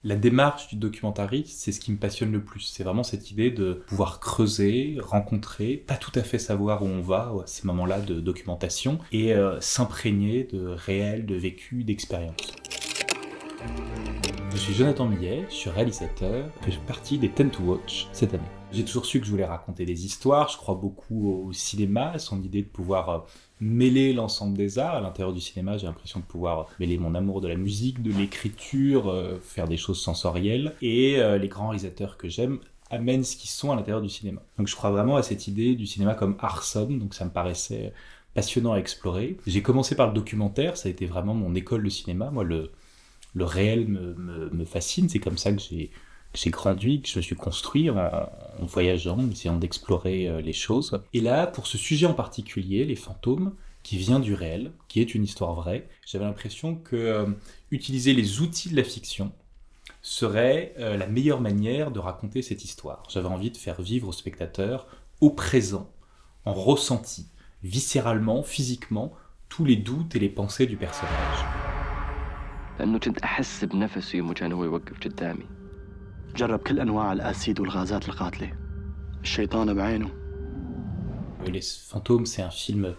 La démarche du documentariste, c'est ce qui me passionne le plus. C'est vraiment cette idée de pouvoir creuser, rencontrer, pas tout à fait savoir où on va à ces moments-là de documentation, et s'imprégner de réel, de vécu, d'expérience. Je suis Jonathan Millet, je suis réalisateur et je fais partie des 10 to Watch cette année. J'ai toujours su que je voulais raconter des histoires, je crois beaucoup au cinéma, à son idée de pouvoir mêler l'ensemble des arts. À l'intérieur du cinéma, j'ai l'impression de pouvoir mêler mon amour de la musique, de l'écriture, faire des choses sensorielles. Et les grands réalisateurs que j'aime amènent ce qu'ils sont à l'intérieur du cinéma. Donc je crois vraiment à cette idée du cinéma comme art somme, donc ça me paraissait passionnant à explorer. J'ai commencé par le documentaire, ça a été vraiment mon école de cinéma. Moi, le réel me fascine, c'est comme ça que j'ai grandi, que je me suis construit en voyageant, en essayant d'explorer les choses. Et là, pour ce sujet en particulier, les fantômes, qui vient du réel, qui est une histoire vraie, j'avais l'impression que utiliser les outils de la fiction serait la meilleure manière de raconter cette histoire. J'avais envie de faire vivre au spectateur, au présent, en ressenti, viscéralement, physiquement, tous les doutes et les pensées du personnage. لأنه كنت أحس بنفسه يوم كان هو يوقف قدامي. جرب كل أنواع الأسيد والغازات القاتلة. الشيطان بعينه. Les fantômes, c'est un film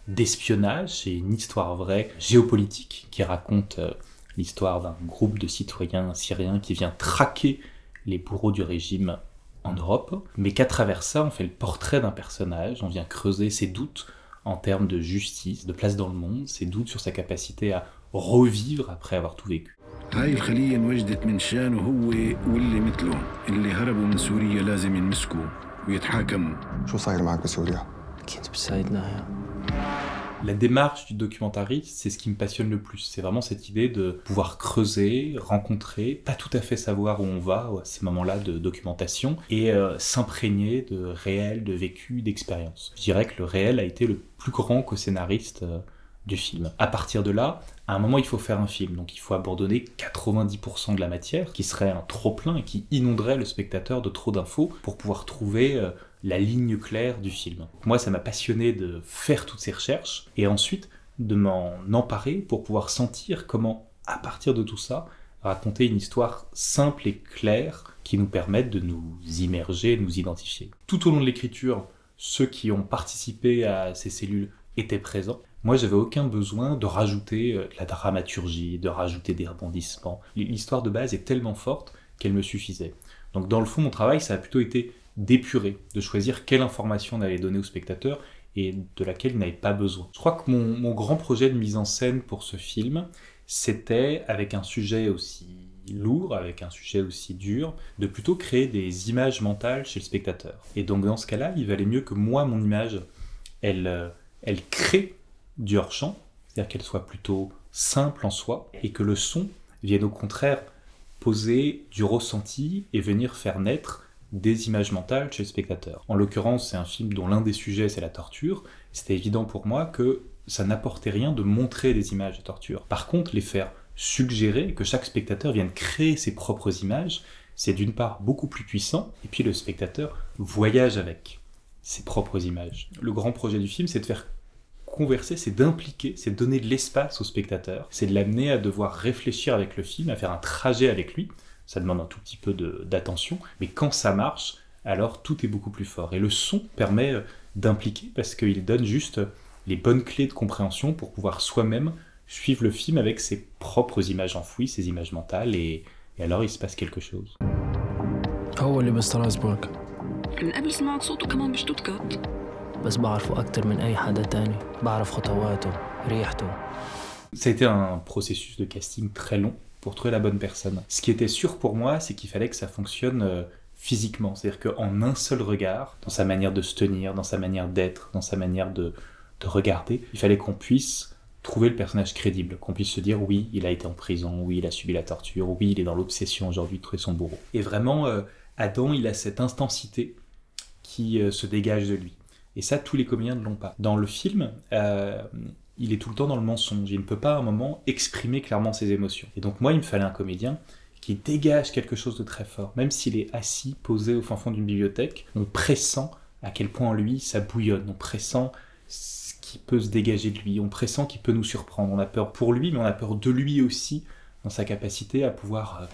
d'espionnage, c'est une histoire vraie, géopolitique, qui raconte l'histoire d'un groupe de citoyens syriens qui vient traquer les bourreaux du régime en Europe, mais qu'à travers ça, on fait le portrait d'un personnage, on vient creuser ses doutes en termes de justice, de place dans le monde, ses doutes sur sa capacité à revivre après avoir tout vécu. هاي الخلية انوجدت من شانه هو واللي مثله اللي هربوا من سوريا لازم ينمسكوا ويتحاكموا. شو صاير معك بسوريا؟ كنت بساعدنا. La démarche du documentariste, c'est ce qui me passionne le plus. C'est vraiment cette idée de pouvoir creuser, rencontrer, pas tout à fait savoir où on va à ces moments-là de documentation, et s'imprégner de réel, de vécu, d'expérience. Je dirais que le réel a été le plus grand co-scénariste du film. À partir de là, à un moment, il faut faire un film. Donc il faut abandonner 90% de la matière, qui serait un trop-plein et qui inonderait le spectateur de trop d'infos pour pouvoir trouver la ligne claire du film. Moi, ça m'a passionné de faire toutes ces recherches et ensuite de m'en emparer pour pouvoir sentir comment, à partir de tout ça, raconter une histoire simple et claire qui nous permette de nous immerger, de nous identifier. Tout au long de l'écriture, ceux qui ont participé à ces cellules étaient présents. Moi, j'avais aucun besoin de rajouter de la dramaturgie, de rajouter des rebondissements. L'histoire de base est tellement forte qu'elle me suffisait. Donc dans le fond, mon travail, ça a plutôt été d'épurer, de choisir quelle information on allait donner au spectateur et de laquelle il n'avait pas besoin. Je crois que mon grand projet de mise en scène pour ce film, c'était, avec un sujet aussi lourd, avec un sujet aussi dur, de plutôt créer des images mentales chez le spectateur. Et donc dans ce cas-là, il valait mieux que moi, mon image, elle crée du hors-champ, c'est-à-dire qu'elle soit plutôt simple en soi, et que le son vienne au contraire poser du ressenti et venir faire naître des images mentales chez le spectateur. En l'occurrence, c'est un film dont l'un des sujets, c'est la torture. C'était évident pour moi que ça n'apportait rien de montrer des images de torture. Par contre, les faire suggérer, que chaque spectateur vienne créer ses propres images, c'est d'une part beaucoup plus puissant, et puis le spectateur voyage avec ses propres images. Le grand projet du film, c'est de faire converser, c'est d'impliquer, c'est de donner de l'espace au spectateur, c'est de l'amener à devoir réfléchir avec le film, à faire un trajet avec lui. Ça demande un tout petit peu d'attention, mais quand ça marche, alors tout est beaucoup plus fort. Et le son permet d'impliquer, parce qu'il donne juste les bonnes clés de compréhension pour pouvoir soi-même suivre le film avec ses propres images enfouies, ses images mentales, et alors il se passe quelque chose. هو اللي بستراسبورغ. من قبل سمعت صوته كمان بشتوتغارت. بس بعرفه أكتر من أي حدا تاني. بعرف خطواته، ريحته. Ça a été un processus de casting très long pour trouver la bonne personne. Ce qui était sûr pour moi, c'est qu'il fallait que ça fonctionne physiquement. C'est-à-dire qu'en un seul regard, dans sa manière de se tenir, dans sa manière d'être, dans sa manière de regarder, il fallait qu'on puisse trouver le personnage crédible, qu'on puisse se dire oui, il a été en prison, oui, il a subi la torture, oui, il est dans l'obsession aujourd'hui de trouver son bourreau. Et vraiment, Adam, il a cette intensité qui se dégage de lui. Et ça, tous les comédiens ne l'ont pas. Dans le film, il est tout le temps dans le mensonge. Il ne peut pas à un moment exprimer clairement ses émotions. Et donc moi, il me fallait un comédien qui dégage quelque chose de très fort. Même s'il est assis, posé au fin fond d'une bibliothèque, on pressent à quel point en lui ça bouillonne. On pressent ce qui peut se dégager de lui. On pressent qu'il peut nous surprendre. On a peur pour lui, mais on a peur de lui aussi, dans sa capacité à pouvoir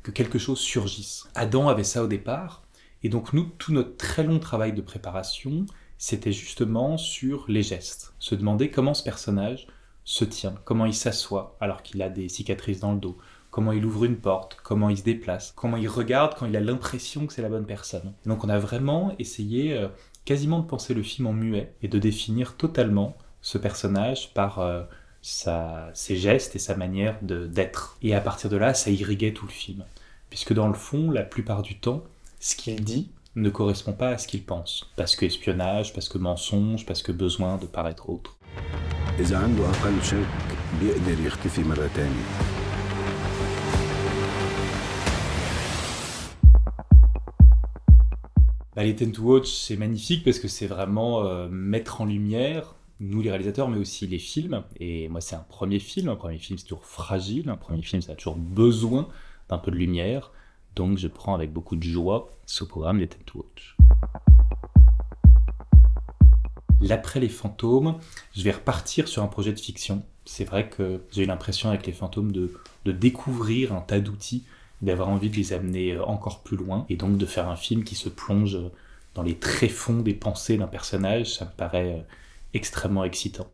que quelque chose surgisse. Adam avait ça au départ, et donc nous, tout notre très long travail de préparation, c'était justement sur les gestes. Se demander comment ce personnage se tient, comment il s'assoit alors qu'il a des cicatrices dans le dos, comment il ouvre une porte, comment il se déplace, comment il regarde quand il a l'impression que c'est la bonne personne. Et donc on a vraiment essayé quasiment de penser le film en muet et de définir totalement ce personnage par ses gestes et sa manière d'être. Et à partir de là, ça irriguait tout le film. Puisque dans le fond, la plupart du temps, ce qu'il dit ne correspond pas à ce qu'il pense. Parce que espionnage, parce que mensonge, parce que besoin de paraître autre. إذا عنده أقل شك بيقدر يختفي مرة تانية. Les Ten to Watch, c'est magnifique parce que c'est vraiment mettre en lumière, nous les réalisateurs, mais aussi les films. Et moi, c'est un premier film c'est toujours fragile, un premier film, ça a toujours besoin d'un peu de lumière. Donc je prends avec beaucoup de joie ce programme des Ten to Watch. L'après les fantômes, je vais repartir sur un projet de fiction. C'est vrai que j'ai eu l'impression avec les fantômes de découvrir un tas d'outils, d'avoir envie de les amener encore plus loin, et donc de faire un film qui se plonge dans les tréfonds des pensées d'un personnage, ça me paraît extrêmement excitant.